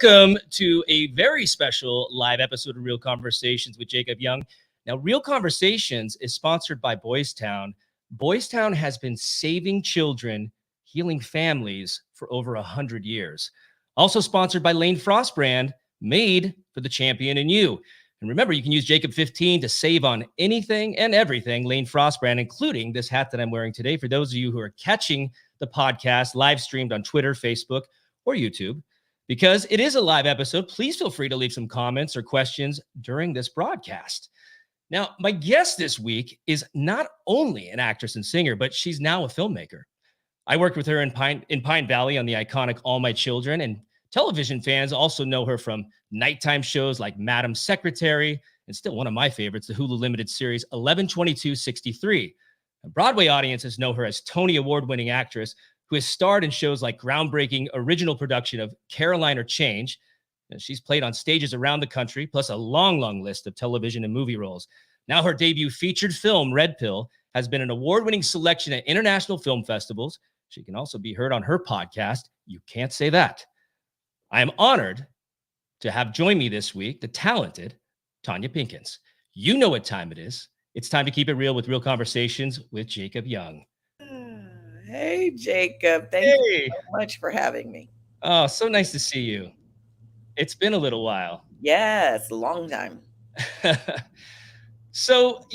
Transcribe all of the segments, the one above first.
Welcome to a very special live episode of Real Conversations with Jacob Young. Now, Real Conversations is sponsored by Boys Town. Boys Town has been saving children, healing families for over 100 years. Also sponsored by Lane Frost brand, made for the champion in you. And remember, you can use Jacob15 to save on anything and everything Lane Frost brand, including this hat that I'm wearing today. For those of you who are catching the podcast live streamed on Twitter, Facebook, or YouTube, because it is a live episode, please feel free to leave some comments or questions during this broadcast. Now, my guest this week is not only an actress and singer, but she's now a filmmaker. I worked with her in Pine Valley on the iconic All My Children, and television fans also know her from nighttime shows like Madam Secretary, and still one of my favorites, the Hulu limited series 11/22/63. Broadway audiences know her as Tony Award-winning actress who has starred in shows like groundbreaking original production of Caroline or Change. She's played on stages around the country, plus a long list of television and movie roles. Now her debut featured film, Red Pill, has been an award-winning selection at international film festivals. She can also be heard on her podcast, You Can't Say That. I am honored to have join me this week the talented Tonya Pinkins. You know what time it is. It's time to keep it real with Real Conversations with Jacob Young. Hey, Jacob. Thank you so much for having me. Oh, so nice to see you. It's been a little while. Yes, a long time. So,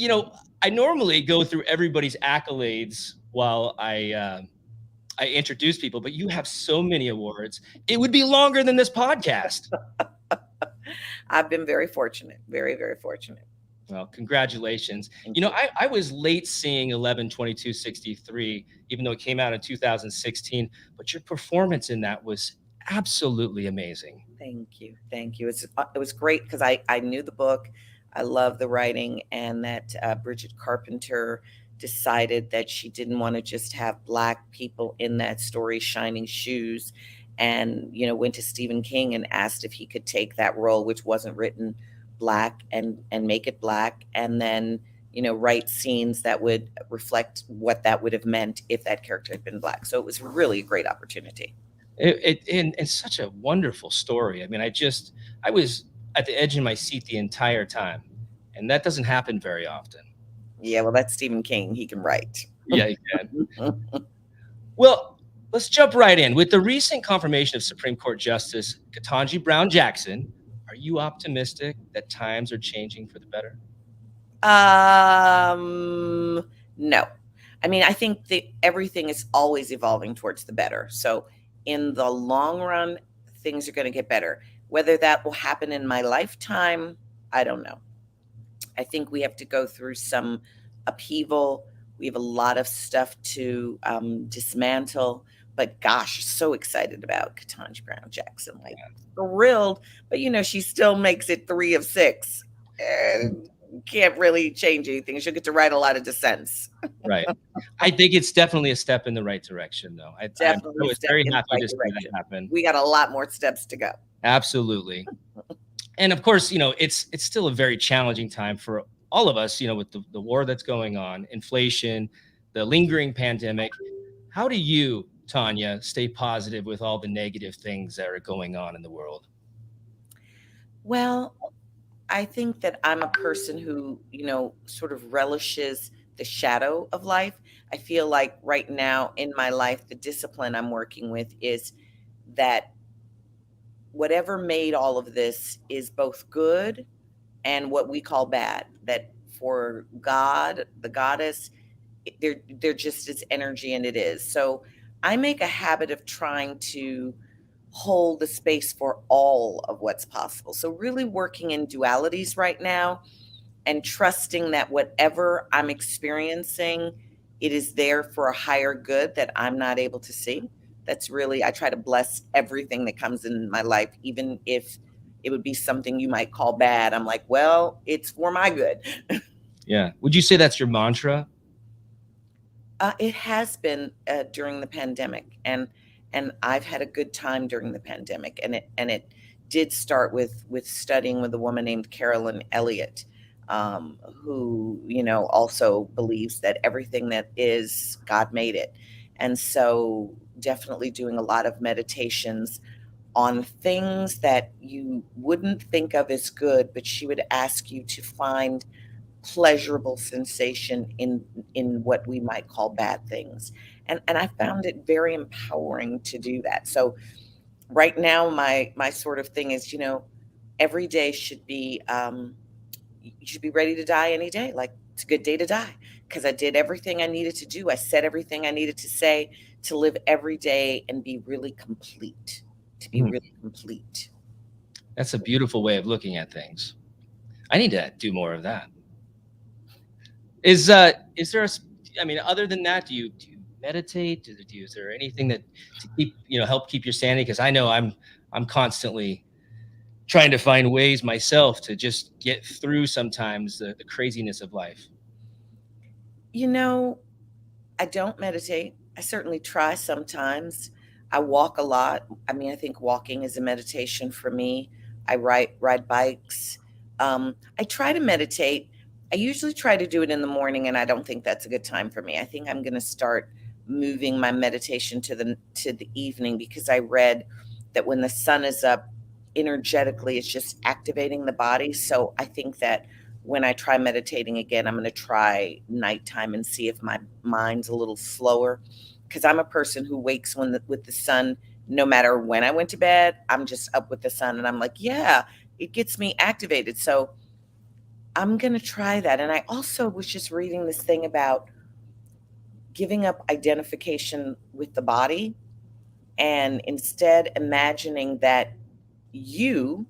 I normally go through everybody's accolades while I introduce people, but you have so many awards. It would be longer than this podcast. I've been very fortunate, very, very fortunate. Well, congratulations. I was late seeing 11/22/63, even though it came out in 2016, but your performance in that was absolutely amazing. Thank you. Thank you. It was great because I knew the book. I love the writing, and that Bridget Carpenter decided that she didn't want to just have Black people in that story shining shoes, and, went to Stephen King and asked if he could take that role, which wasn't written Black, and make it Black, and then write scenes that would reflect what that would have meant if that character had been Black. So it was really a great opportunity. It's such a wonderful story. I mean, I was at the edge of my seat the entire time, and that doesn't happen very often. Yeah, well, that's Stephen King. He can write. Yeah, he can. Well, let's jump right in. With the recent confirmation of Supreme Court Justice Ketanji Brown Jackson, are you optimistic that times are changing for the better? No. I mean, I think that everything is always evolving towards the better. So in the long run, things are going to get better. Whether that will happen in my lifetime, I don't know. I think we have to go through some upheaval. We have a lot of stuff to dismantle. But gosh, so excited about Ketanji Brown Jackson. Like, thrilled. But, she still makes it 3 of 6. And can't really change anything. She'll get to write a lot of dissents. Right. I think it's definitely a step in the right direction, though. I was very happy to see that happen. We got a lot more steps to go. Absolutely. And of course, it's still a very challenging time for all of us, with the war that's going on, inflation, the lingering pandemic. How do you, Tanya, stay positive with all the negative things that are going on in the world? Well, I think that I'm a person who, sort of relishes the shadow of life. I feel like right now in my life, the discipline I'm working with is that whatever made all of this is both good and what we call bad. That for God, the goddess, there just is energy, and it is. So I make a habit of trying to hold the space for all of what's possible. So really working in dualities right now and trusting that whatever I'm experiencing, it is there for a higher good that I'm not able to see. That's really, I try to bless everything that comes in my life, even if it would be something you might call bad. I'm like, well, it's for my good. Yeah. Would you say that's your mantra? It has been during the pandemic, and I've had a good time during the pandemic. And it did start with studying with a woman named Carolyn Elliott, who, also believes that everything that is, God made it. And so definitely doing a lot of meditations on things that you wouldn't think of as good, but she would ask you to find pleasurable sensation in what we might call bad things. And I found it very empowering to do that. So right now my sort of thing is, every day should be, you should be ready to die any day. Like, it's a good day to die because I did everything I needed to do. I said everything I needed to say, to live every day and be really complete, to be Mm, really complete. that's a beautiful way of looking at things. I need to do more of that. Is there I mean, other than that, do you meditate? Is there anything that to keep, help keep your sanity? Because I know I'm constantly trying to find ways myself to just get through sometimes the craziness of life. You know, I don't meditate. I certainly try sometimes. I walk a lot. I mean, I think walking is a meditation for me. I ride bikes. I try to meditate. I usually try to do it in the morning, and I don't think that's a good time for me. I think I'm going to start moving my meditation to the evening, because I read that when the sun is up, energetically, it's just activating the body. So I think that when I try meditating again, I'm going to try nighttime and see if my mind's a little slower, because I'm a person who wakes with the sun. No matter when I went to bed, I'm just up with the sun, and I'm like, yeah, it gets me activated. So I'm going to try that. And I also was just reading this thing about giving up identification with the body, and instead imagining that you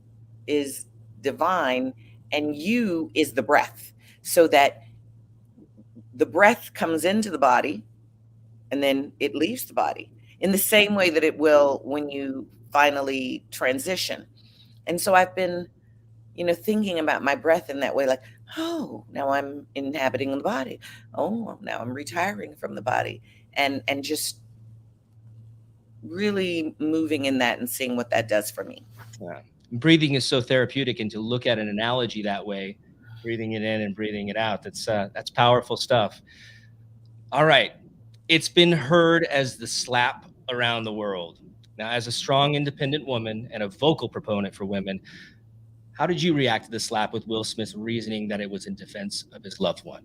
is divine and you is the breath, so that the breath comes into the body and then it leaves the body in the same way that it will when you finally transition. And so I've been, thinking about my breath in that way, like, oh, now I'm inhabiting the body. Oh, now I'm retiring from the body. And just really moving in that and seeing what that does for me. Yeah. Breathing is so therapeutic, and to look at an analogy that way, breathing it in and breathing it out, that's powerful stuff. All right. It's been heard as the slap around the world. Now, as a strong, independent woman and a vocal proponent for women, how did you react to the slap with Will Smith's reasoning that it was in defense of his loved one?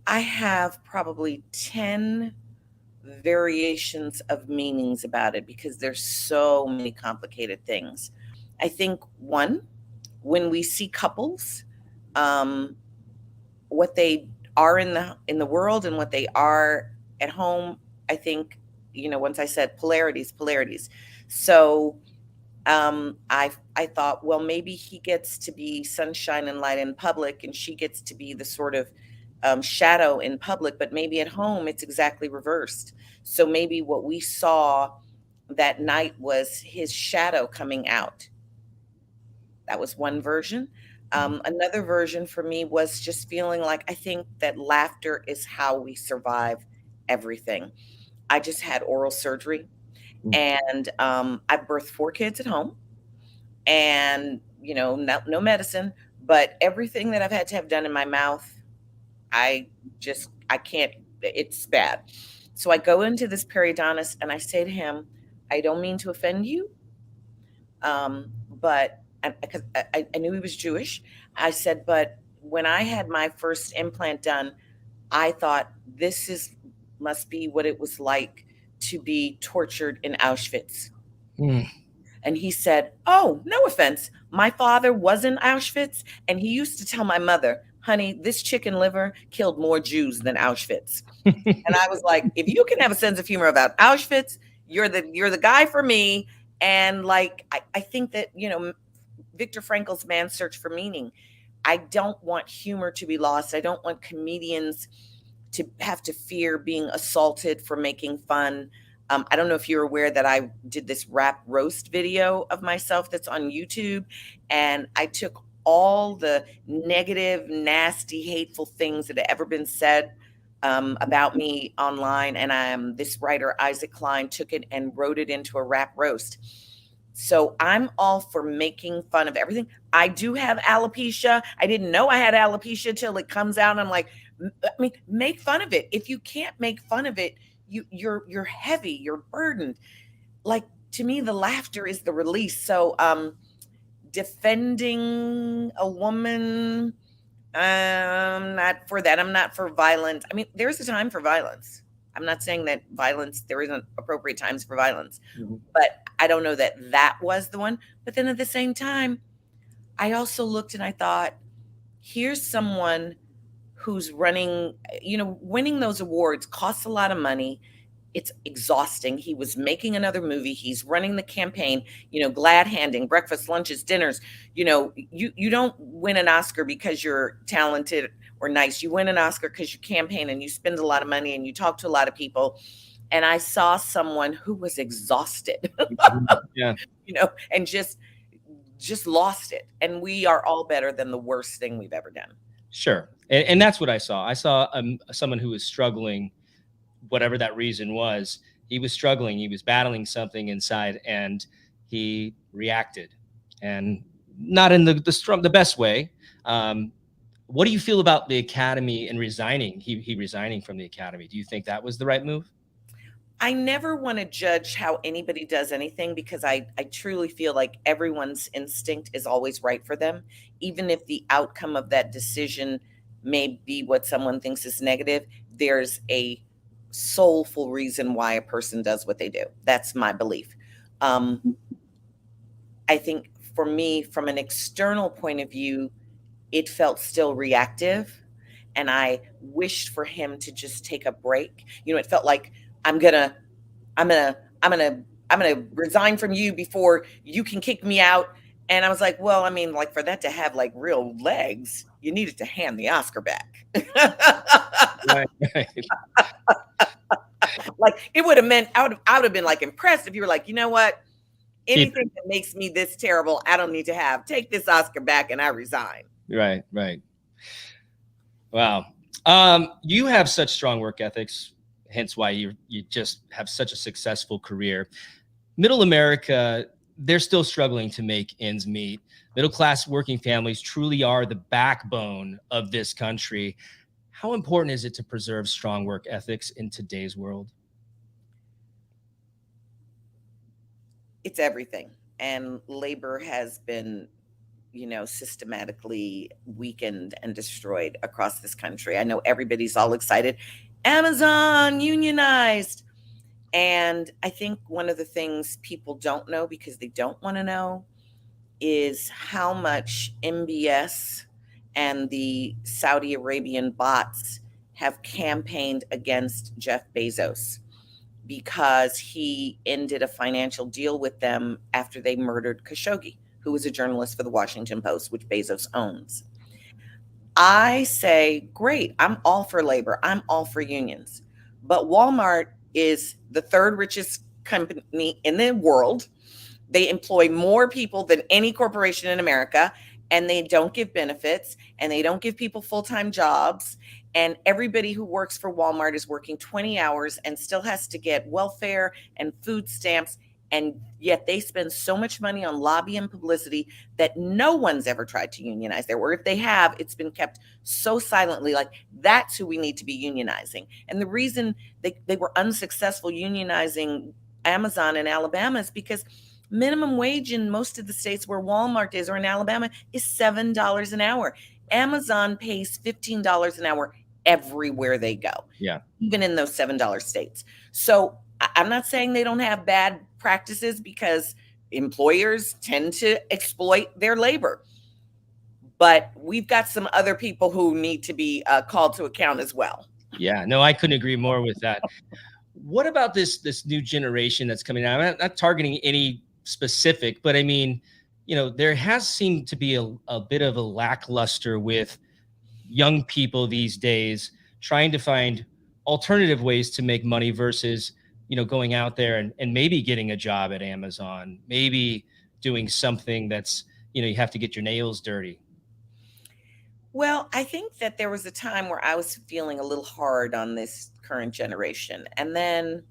I have probably 10 variations of meanings about it, because there's so many complicated things. I think, one, when we see couples, um, what they are in the world and what they are at home, I think, once I said polarities. So I thought, well, maybe he gets to be sunshine and light in public, and she gets to be the sort of shadow in public, but maybe at home it's exactly reversed. So maybe what we saw that night was his shadow coming out. That was one version. Another version for me was just feeling like, I think that laughter is how we survive everything. I just had oral surgery, Mm. and I birthed 4 kids at home, and no medicine, but everything that I've had to have done in my mouth, I can't, it's bad. So I go into this periodontist and I say to him, I don't mean to offend you, but because I knew he was Jewish, I said, but when I had my first implant done, I thought, this is must be what it was like to be tortured in Auschwitz. Mm. And he said, oh, no offense. My father was in Auschwitz, and he used to tell my mother, honey, this chicken liver killed more Jews than Auschwitz. And I was like, if you can have a sense of humor about Auschwitz, you're the guy for me. And like, I think that, Viktor Frankl's Man's Search for Meaning, I don't want humor to be lost. I don't want comedians to have to fear being assaulted for making fun. I don't know if you're aware that I did this rap roast video of myself that's on YouTube, and I took all the negative, nasty, hateful things that have ever been said about me online, and this writer, Isaac Klein, took it and wrote it into a rap roast. So I'm all for making fun of everything. I do have alopecia. I didn't know I had alopecia till it comes out. And I'm like, I mean, make fun of it. If you can't make fun of it, you're heavy, you're burdened. Like, to me, the laughter is the release. So, defending a woman, I'm not for that. I'm not for violence. I mean, there's a time for violence. I'm not saying that violence, there isn't appropriate times for violence, Mhm. but I don't know that that was the one. But then at the same time, I also looked and I thought, here's someone who's running, winning those awards costs a lot of money. It's exhausting. He was making another movie. He's running the campaign, glad handing, breakfast, lunches, dinners. You don't win an Oscar because you're talented or nice. You win an Oscar because you campaign and you spend a lot of money and you talk to a lot of people. And I saw someone who was exhausted, Mhm. Yeah, and just lost it. And we are all better than the worst thing we've ever done. sure. And that's what I saw. I saw someone who was struggling, whatever that reason was. He was struggling. He was battling something inside, and he reacted, and not in the best way. Um, what do you feel about the academy and resigning? He resigning from the academy. Do you think that was the right move? I never want to judge how anybody does anything because I truly feel like everyone's instinct is always right for them, even if the outcome of that decision may be what someone thinks is negative. There's a soulful reason why a person does what they do. That's my belief. Um, I think for me, from an external point of view, it felt still reactive, and I wished for him to just take a break. It felt like I'm gonna I'm gonna I'm gonna I'm gonna resign from you before you can kick me out. And I was like, well, I mean, like for that to have like real legs, you needed to hand the Oscar back. Right, right. Like it would have meant I would have been like impressed if you were like, you know what? Keep Anything that makes me this terrible, I don't need to have. Take this Oscar back and I resign. it. Right, right. Wow. You have such strong work ethics, hence why you just have such a successful career. Middle America, they're still struggling to make ends meet. Middle class working families truly are the backbone of this country. How important is it to preserve strong work ethics in today's world? It's everything. And labor has been, systematically weakened and destroyed across this country. I know everybody's all excited. Amazon unionized. And I think one of the things people don't know because they don't want to know is how much MBS and the Saudi Arabian bots have campaigned against Jeff Bezos because he ended a financial deal with them after they murdered Khashoggi, who was a journalist for the Washington Post, which Bezos owns. I say, great, I'm all for labor, I'm all for unions. But Walmart is the third richest company in the world. They employ more people than any corporation in America, and they don't give benefits, and they don't give people full-time jobs. And everybody who works for Walmart is working 20 hours and still has to get welfare and food stamps. And yet they spend so much money on lobby and publicity that no one's ever tried to unionize there. Or if they have, it's been kept so silently. Like that's who we need to be unionizing. And the reason they were unsuccessful unionizing Amazon in Alabama is because minimum wage in most of the states where Walmart is or in Alabama is $7 an hour. Amazon pays $15 an hour everywhere they go, Yeah. even in those $7 states. So I'm not saying they don't have bad practices because employers tend to exploit their labor. But we've got some other people who need to be called to account as well. Yeah. No, I couldn't agree more with that. What about this new generation that's coming out? I'm not targeting any specific, but I mean, there has seemed to be a bit of a lackluster with young people these days trying to find alternative ways to make money versus going out there and maybe getting a job at Amazon, maybe doing something that's you have to get your nails dirty. Well, I think that there was a time where I was feeling a little hard on this current generation. And then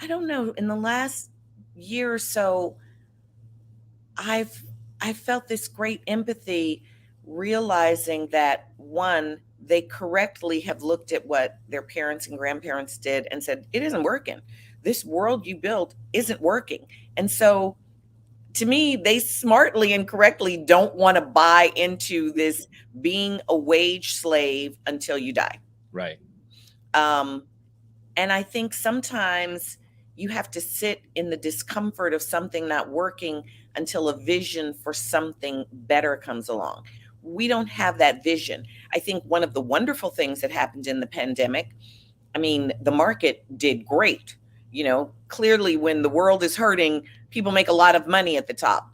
I don't know, in the last year or so, I've I felt this great empathy realizing that one, they correctly have looked at what their parents and grandparents did and said, it isn't working. This world you built isn't working. And so to me, they smartly and correctly don't want to buy into this being a wage slave until you die. Right. Um, and I think sometimes you have to sit in the discomfort of something not working until a vision for something better comes along. We don't have that vision. I think one of the wonderful things that happened in the pandemic, I mean, the market did great. Clearly, when the world is hurting, people make a lot of money at the top.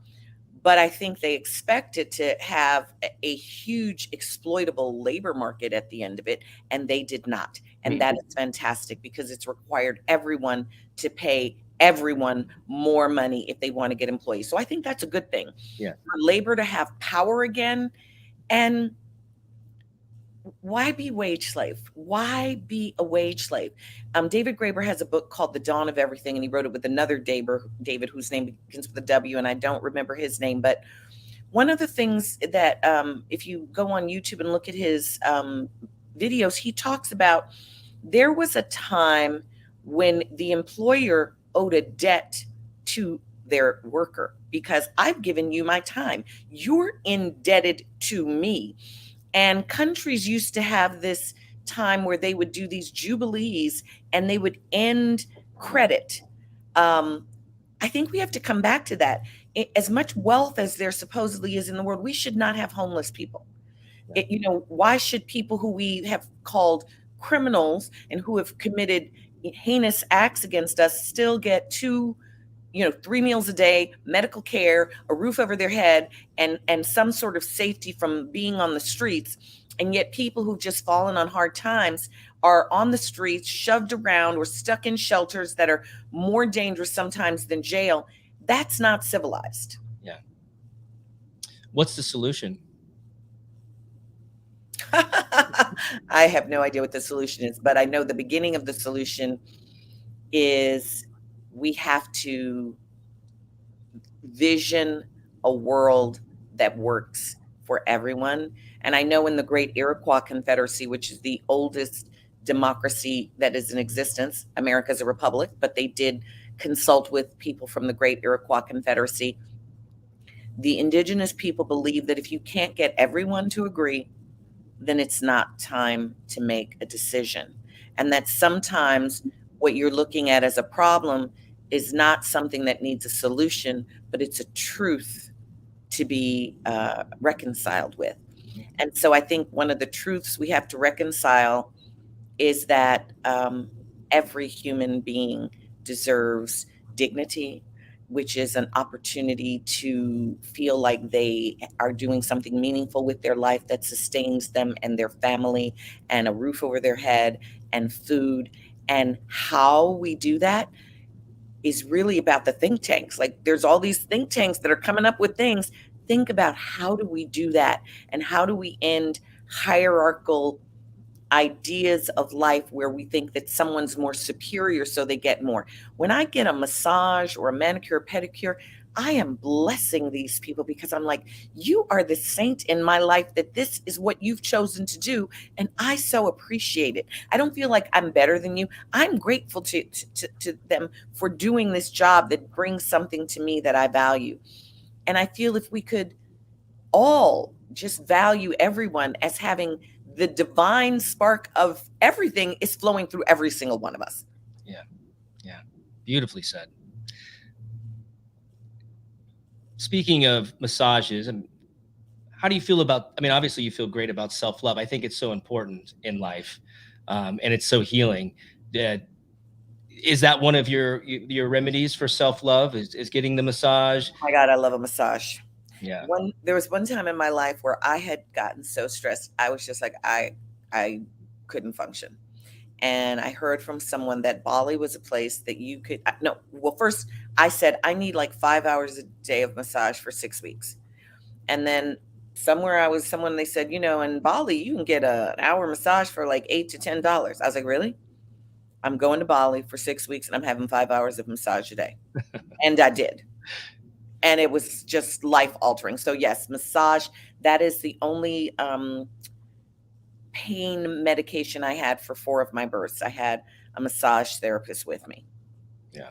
But I think they expected to have a huge exploitable labor market at the end of it, and they did not. And that is fantastic because it's required everyone to pay everyone more money if they want to get employees. So I think that's a good thing. Yeah. For labor to have power again. And why be wage slave? Why be a wage slave? David Graeber has a book called The Dawn of Everything, and he wrote it with another David, whose name begins with a W, and I don't remember his name. But one of the things that, if you go on YouTube and look at his videos, he talks about there was a time when the employer owed a debt to their worker because I've given you my time. You're indebted to me. And countries used to have this time where they would do these jubilees and they would end credit. I think we have to come back to that. As much wealth as there supposedly is in the world, we should not have homeless people. Why should people who we have called criminals and who have committed heinous acts against us still get 3 meals a day, medical care, a roof over their head, and some sort of safety from being on the streets? And yet people who've just fallen on hard times are on the streets, shoved around, or stuck in shelters that are more dangerous sometimes than jail. That's not civilized. Yeah. What's the solution? I have no idea what the solution is, but I know the beginning of the solution is we have to vision a world that works for everyone. And I know in the great Iroquois Confederacy, which is the oldest democracy that is in existence, America is a republic, but they did consult with people from the great Iroquois Confederacy. The indigenous people believe that if you can't get everyone to agree, then it's not time to make a decision. And that sometimes what you're looking at as a problem is not something that needs a solution, but it's a truth to be reconciled with. And so I think one of the truths we have to reconcile is that every human being deserves dignity, which is an opportunity to feel like they are doing something meaningful with their life that sustains them and their family, and a roof over their head and food. And how we do that is really about the think tanks. Like, there's all these think tanks that are coming up with things. Think about, how do we do that? And how do we end hierarchical ideas of life where we think that someone's more superior so they get more? When I get a massage or a manicure, pedicure, I am blessing these people because I'm like, you are the saint in my life, that this is what you've chosen to do. And I so appreciate it. I don't feel like I'm better than you. I'm grateful to them for doing this job that brings something to me that I value. And I feel if we could all just value everyone as having the divine spark of everything is flowing through every single one of us. Yeah. Yeah. Beautifully said. Speaking of massages, and how do you feel about, I mean, obviously you feel great about self-love. I think it's so important in life, and it's so healing. Is that one of your remedies for self-love, is getting the massage? Oh my God, I love a massage. Yeah. There was one time in my life where I had gotten so stressed. I was just like, I couldn't function. And I heard from someone that Bali was a place that you could, no, well, first I said, I need like 5 hours a day of massage for 6 weeks. And then someone, they said, in Bali, you can get an hour massage for like $8 to $10. I was like, really? I'm going to Bali for 6 weeks and I'm having 5 hours of massage a day. And I did. And it was just life altering. So yes, massage, that is the only pain medication I had for 4 of my births. I had a massage therapist with me. Yeah,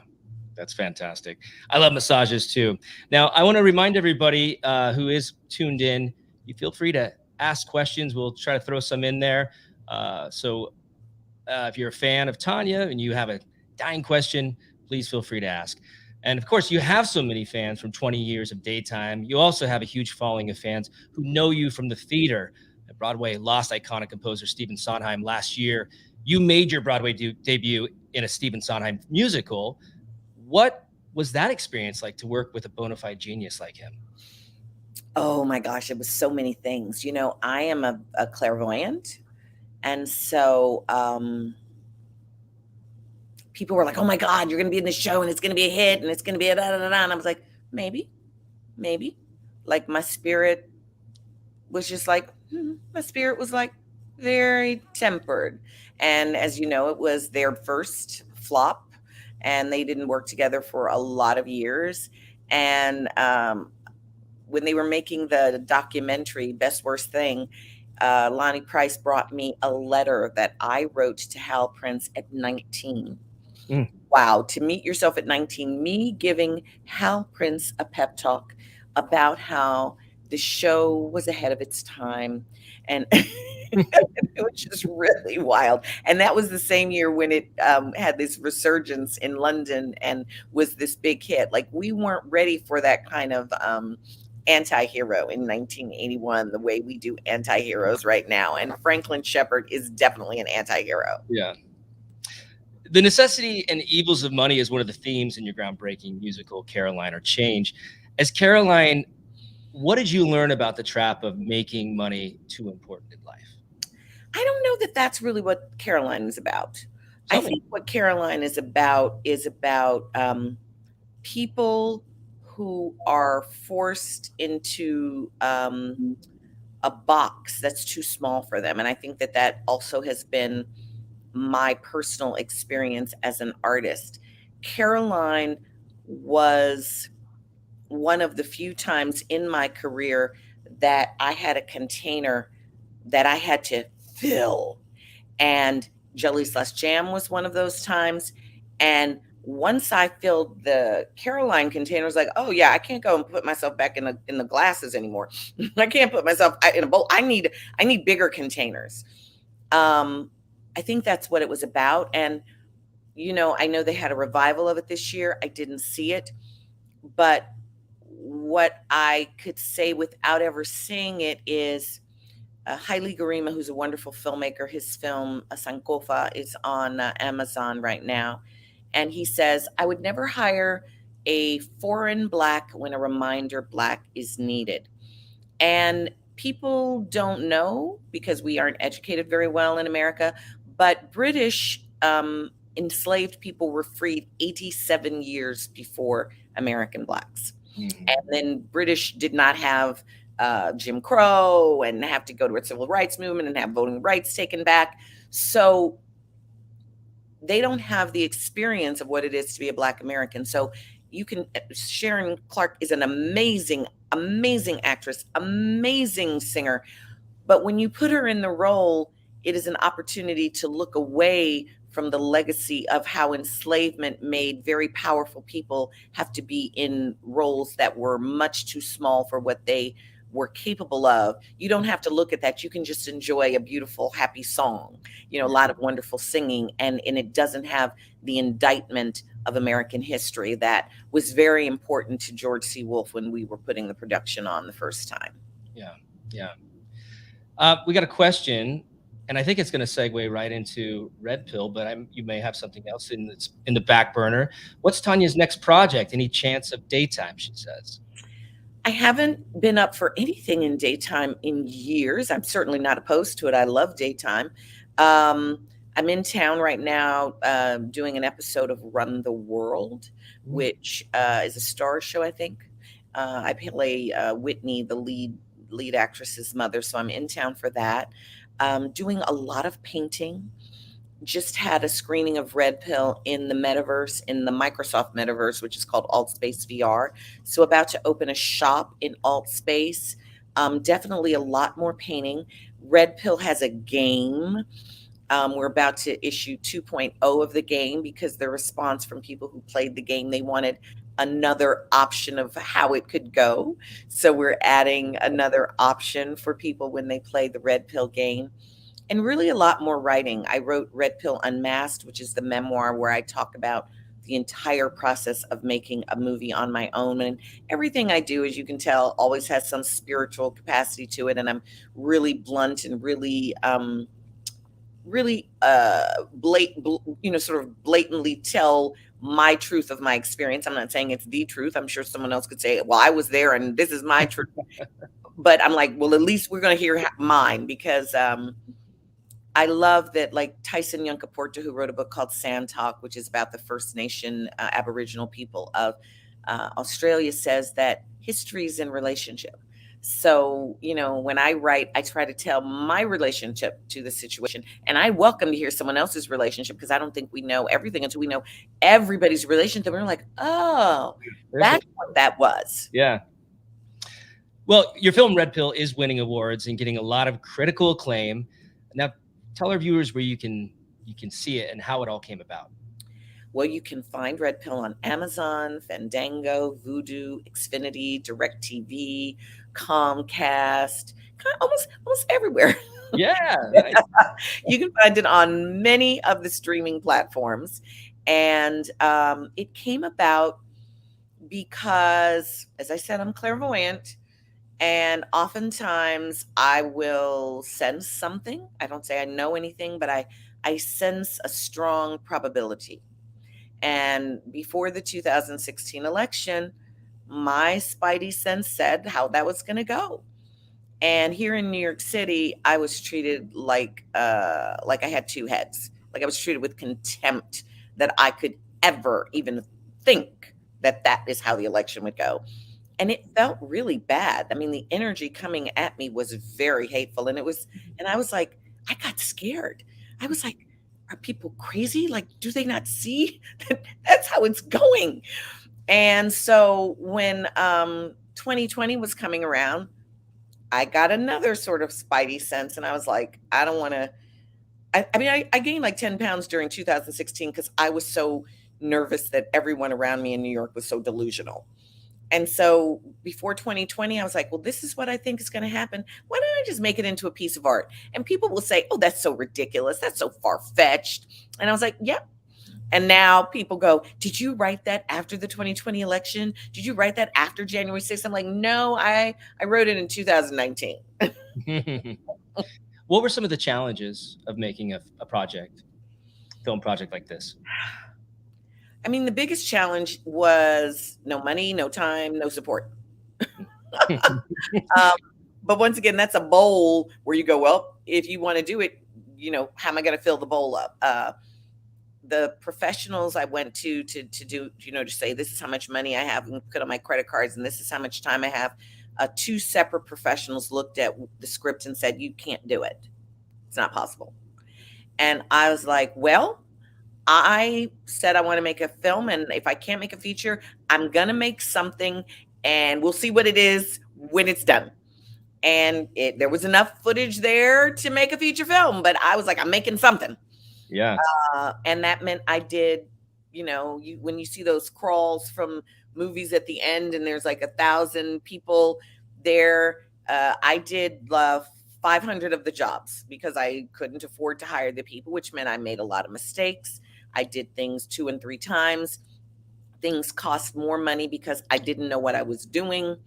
that's fantastic. I love massages too. Now, I want to remind everybody who is tuned in, you feel free to ask questions. We'll try to throw some in there. So if you're a fan of Tanya and you have a dying question, please feel free to ask. And of course, you have so many fans from 20 years of daytime. You also have a huge following of fans who know you from the theater. Broadway lost iconic composer Stephen Sondheim last year. You made your Broadway debut in a Stephen Sondheim musical. What was that experience like to work with a bona fide genius like him? Oh my gosh, it was so many things. I am a clairvoyant. And so people were like, oh my God, you're going to be in the show and it's going to be a hit and it's going to be a da da da da. And I was like, maybe. Like my spirit was just like, my spirit was like very tempered. And as you know, it was their first flop and they didn't work together for a lot of years. And when they were making the documentary, Best Worst Thing, Lonnie Price brought me a letter that I wrote to Hal Prince at 19. Wow, to meet yourself at 19, me giving Hal Prince a pep talk about how the show was ahead of its time. And it was just really wild. And that was the same year when it had this resurgence in London and was this big hit. Like, we weren't ready for that kind of anti-hero in 1981 the way we do anti-heroes right now. And Franklin Shepard is definitely an anti-hero. Yeah. The necessity and evils of money is one of the themes in your groundbreaking musical, Caroline, or Change. As Caroline, what did you learn about the trap of making money too important in life? I don't know that that's really what Caroline is about. I think what Caroline is about people who are forced into a box that's too small for them. And I think that that also has been my personal experience as an artist. Caroline was one of the few times in my career that I had a container that I had to fill. And Jelly Slash Jam was one of those times. And once I filled the Caroline container, I was like, oh yeah, I can't go and put myself back in the glasses anymore. I can't put myself in a bowl. I need bigger containers. I think that's what it was about. And, I know they had a revival of it this year. I didn't see it. But what I could say without ever seeing it is Haile Garima, who's a wonderful filmmaker, his film Sankofa is on Amazon right now. And he says, I would never hire a foreign Black when a reminder Black is needed. And people don't know because we aren't educated very well in America, but British enslaved people were freed 87 years before American Blacks. Mm-hmm. And then British did not have Jim Crow and have to go to a civil rights movement and have voting rights taken back. So they don't have the experience of what it is to be a Black American. So Sharon Clark is an amazing, amazing actress, amazing singer. But when you put her in the role, it is an opportunity to look away from the legacy of how enslavement made very powerful people have to be in roles that were much too small for what they were capable of. You don't have to look at that. You can just enjoy a beautiful, happy song, a lot of wonderful singing, and it doesn't have the indictment of American history that was very important to George C. Wolfe when we were putting the production on the first time. Yeah. We got a question, and I think it's going to segue right into Red Pill, but you may have something else in the back burner. What's Tanya's next project? Any chance of daytime, she says? I haven't been up for anything in daytime in years. I'm certainly not opposed to it. I love daytime. I'm in town right now doing an episode of Run the World, which is a Star show, I think. I play Whitney, the lead actress's mother, so I'm in town for that. Doing a lot of painting. Just had a screening of Red Pill in the metaverse, in the Microsoft metaverse, which is called Altspace VR. So about to open a shop in Altspace. Definitely a lot more painting. Red Pill has a game. We're about to issue 2.0 of the game because the response from people who played the game, they wanted another option of how it could go. So we're adding another option for people when they play the Red Pill game. And really a lot more writing. I wrote Red Pill Unmasked, which is the memoir where I talk about the entire process of making a movie on my own. And everything I do, as you can tell, always has some spiritual capacity to it. And I'm really blunt and really sort of blatantly tell my truth of my experience. I'm not saying it's the truth. I'm sure someone else could say, well, I was there and this is my truth. But I'm like, well, at least we're going to hear mine because I love that, like Tyson Yunkaporta, who wrote a book called Sand Talk, which is about the First Nation Aboriginal people of Australia, says that history is in relationship. So, when I write, I try to tell my relationship to the situation. And I welcome to hear someone else's relationship because I don't think we know everything until we know everybody's relationship. And we're like, oh, that's what that was. Yeah. Well, your film Red Pill is winning awards and getting a lot of critical acclaim. Now, tell our viewers where you can see it and how it all came about. Well, you can find Red Pill on Amazon, Fandango, Vudu, Xfinity, DirecTV, Comcast, almost everywhere. Yeah. You can find it on many of the streaming platforms. And it came about because, as I said, I'm clairvoyant. And oftentimes I will sense something. I don't say I know anything, but I sense a strong probability. And before the 2016 election, my spidey sense said how that was going to go. And here in New York City, I was treated like I had two heads. Like I was treated with contempt that I could ever even think that is how the election would go. And it felt really bad. I mean, the energy coming at me was very hateful. And I was like, I got scared. I was like, are people crazy? Like, do they not see that that's how it's going? And so when 2020 was coming around, I got another sort of spidey sense. And I was like, I don't want to. I gained like 10 pounds during 2016 because I was so nervous that everyone around me in New York was so delusional. And so before 2020, I was like, well, this is what I think is going to happen. Why don't I just make it into a piece of art? And people will say, oh, that's so ridiculous. That's so far-fetched. And I was like, yep. And now people go, did you write that after the 2020 election? Did you write that after January 6th? I'm like, no, I wrote it in 2019. What were some of the challenges of making a film project like this? I mean, the biggest challenge was no money, no time, no support. But once again, that's a bowl where you go, well, if you want to do it, how am I going to fill the bowl up? The professionals I went to do, to say, this is how much money I have and put on my credit cards, and this is how much time I have. Two separate professionals looked at the script and said, you can't do it. It's not possible. And I was like, well, I said I want to make a film, and if I can't make a feature, I'm going to make something, and we'll see what it is when it's done. And there was enough footage there to make a feature film, but I was like, I'm making something. Yeah. And that meant I did, when you see those crawls from movies at the end and there's like 1,000 people there, I did 500 of the jobs because I couldn't afford to hire the people, which meant I made a lot of mistakes. I did things 2 and 3 times. Things cost more money because I didn't know what I was doing,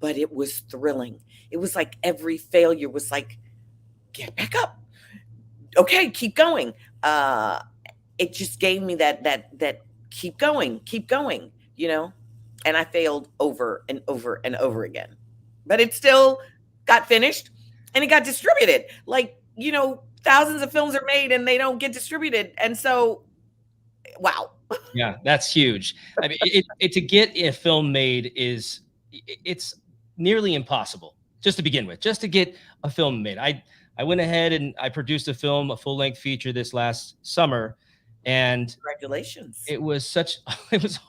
but it was thrilling. It was like every failure was like, get back up. Okay, keep going. It just gave me that keep going, and I failed over and over and over again, but it still got finished and it got distributed. Like, thousands of films are made and they don't get distributed. And so, wow. Yeah, that's huge. I mean, to get a film made it's nearly impossible just to begin with, just to get a film made. I went ahead and I produced a full-length feature this last summer, and congratulations. It was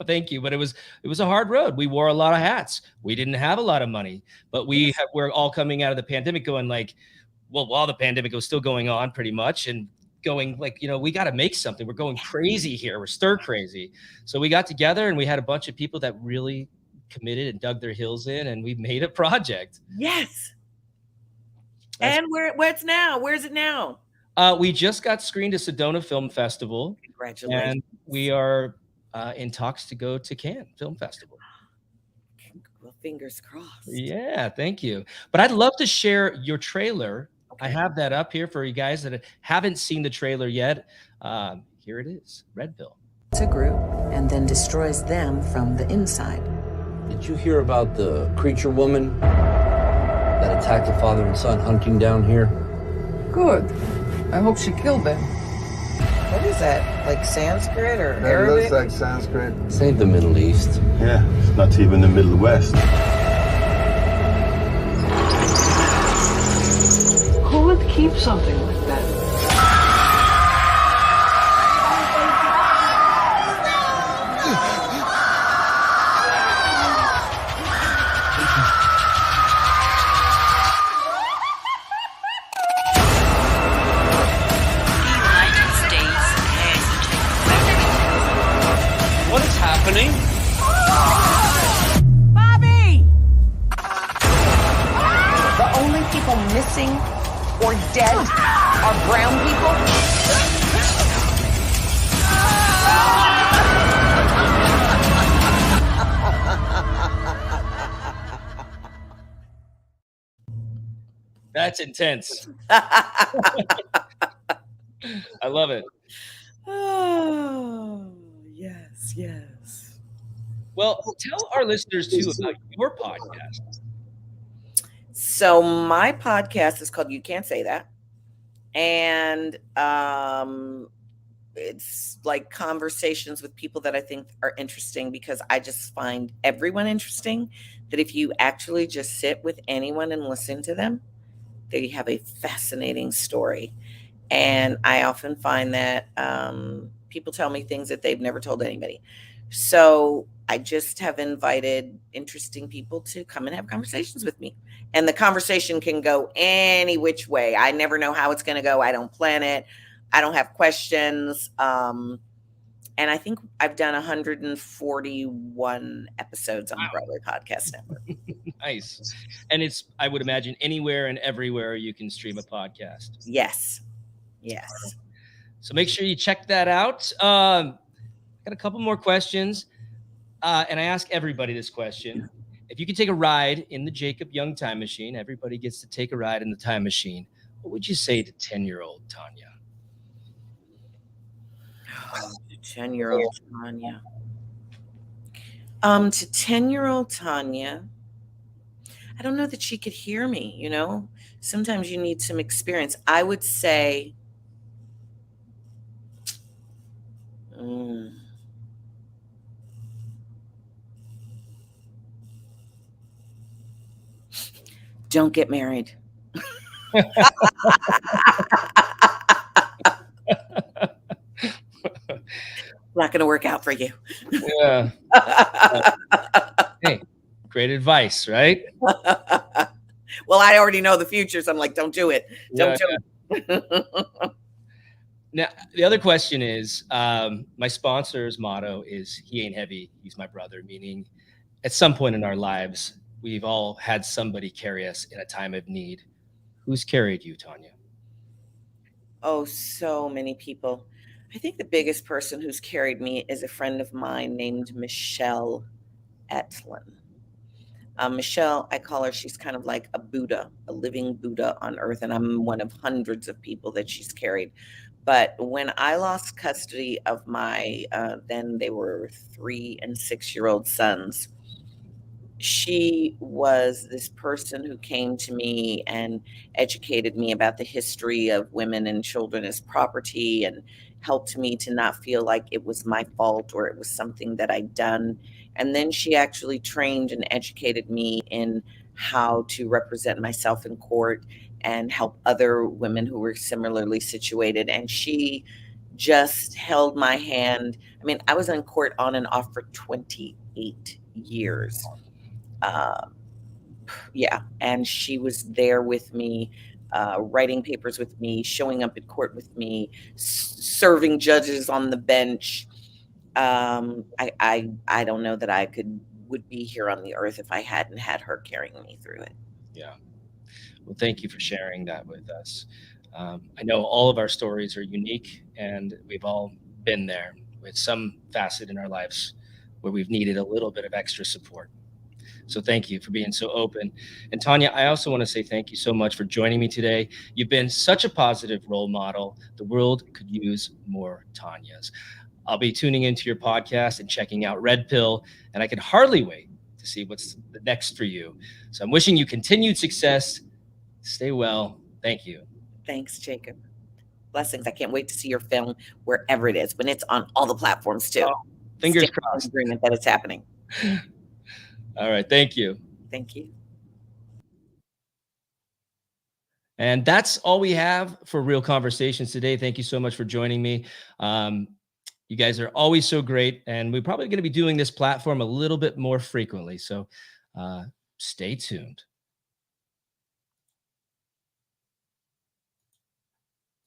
thank you, but it was a hard road. We wore a lot of hats. We didn't have a lot of money, but we're all coming out of the pandemic going like, well, while the pandemic was still going on pretty much, and going like, we got to make something. We're going crazy here. We're stir crazy. So we got together and we had a bunch of people that really committed and dug their heels in, and we made a project. Yes. And where's it now? We just got screened at Sedona Film Festival. Congratulations. And we are in talks to go to Cannes Film Festival. Well, fingers crossed. Yeah, thank you. But I'd love to share your trailer. Okay. I have that up here for you guys that haven't seen the trailer yet. Here it is, Redville. It's a group and then destroys them from the inside. Did you hear about the creature woman that attacked the father and son hunting down here? Good. I hope she killed them. What is that? Like Sanskrit or That Arabic? looks like Sanskrit. This ain't the Middle East. Yeah, it's not even the Middle West. Who would keep something like that? What is happening? Bobby! The only people missing or dead are brown people. That's intense. I love it. Oh, yes, yes. Well, tell our listeners too about your podcast. So my podcast is called You Can't Say That. And it's like conversations with people that I think are interesting, because I just find everyone interesting, that if you actually just sit with anyone and listen to them, they have a fascinating story. And I often find that people tell me things that they've never told anybody. So I just have invited interesting people to come and have conversations with me. And the conversation can go any which way. I never know how it's going to go. I don't plan it. I don't have questions. And I think I've done 141 episodes on the Broadway Podcast Network. Nice. And it's, I would imagine, anywhere and everywhere you can stream a podcast. Yes. Yes. So make sure you check that out. Got a couple more questions. And I ask everybody this question. If you could take a ride in the Jacob Young time machine, everybody gets to take a ride in the time machine. What would you say to 10-year-old Tanya? 10-year-old Tanya. To 10-year-old Tanya, I don't know that she could hear me, you know? Sometimes you need some experience. I would say, don't get married. Not going to work out for you. Yeah. Hey, great advice, right? Well, I already know the future, so I'm like, don't do it. Don't do it. Now, the other question is, my sponsor's motto is, he ain't heavy, he's my brother, meaning at some point in our lives, we've all had somebody carry us in a time of need. Who's carried you, Tanya? Oh, so many people. I think the biggest person who's carried me is a friend of mine named Michelle Etlin. Michelle, I call her, she's kind of like a Buddha, a living Buddha on earth, and I'm one of hundreds of people that she's carried. But when I lost custody of my, then they were 3 and 6-year-old sons, she was this person who came to me and educated me about the history of women and children as property, and helped me to not feel like it was my fault or it was something that I'd done. And then she actually trained and educated me in how to represent myself in court and help other women who were similarly situated. And she just held my hand. I mean, I was in court on and off for 28 years. Yeah. And she was there with me writing papers with me, showing up at court with me, serving judges on the bench. I don't know that I would be here on the earth if I hadn't had her carrying me through it. Yeah. Well, thank you for sharing that with us. I know all of our stories are unique, and we've all been there with some facet in our lives where we've needed a little bit of extra support. So thank you for being so open. And Tanya, I also want to say thank you so much for joining me today. You've been such a positive role model. The world could use more Tanyas. I'll be tuning into your podcast and checking out Red Pill, and I can hardly wait to see what's the next for you. So I'm wishing you continued success. Stay well. Thank you. Thanks, Jacob. Blessings. I can't wait to see your film wherever it is, when it's on all the platforms too. Oh, fingers Stand in crossed. agreement that it's happening. All right. Thank you. Thank you. And that's all we have for Real Conversations today. Thank you so much for joining me. You guys are always so great, and we're probably going to be doing this platform a little bit more frequently. So stay tuned.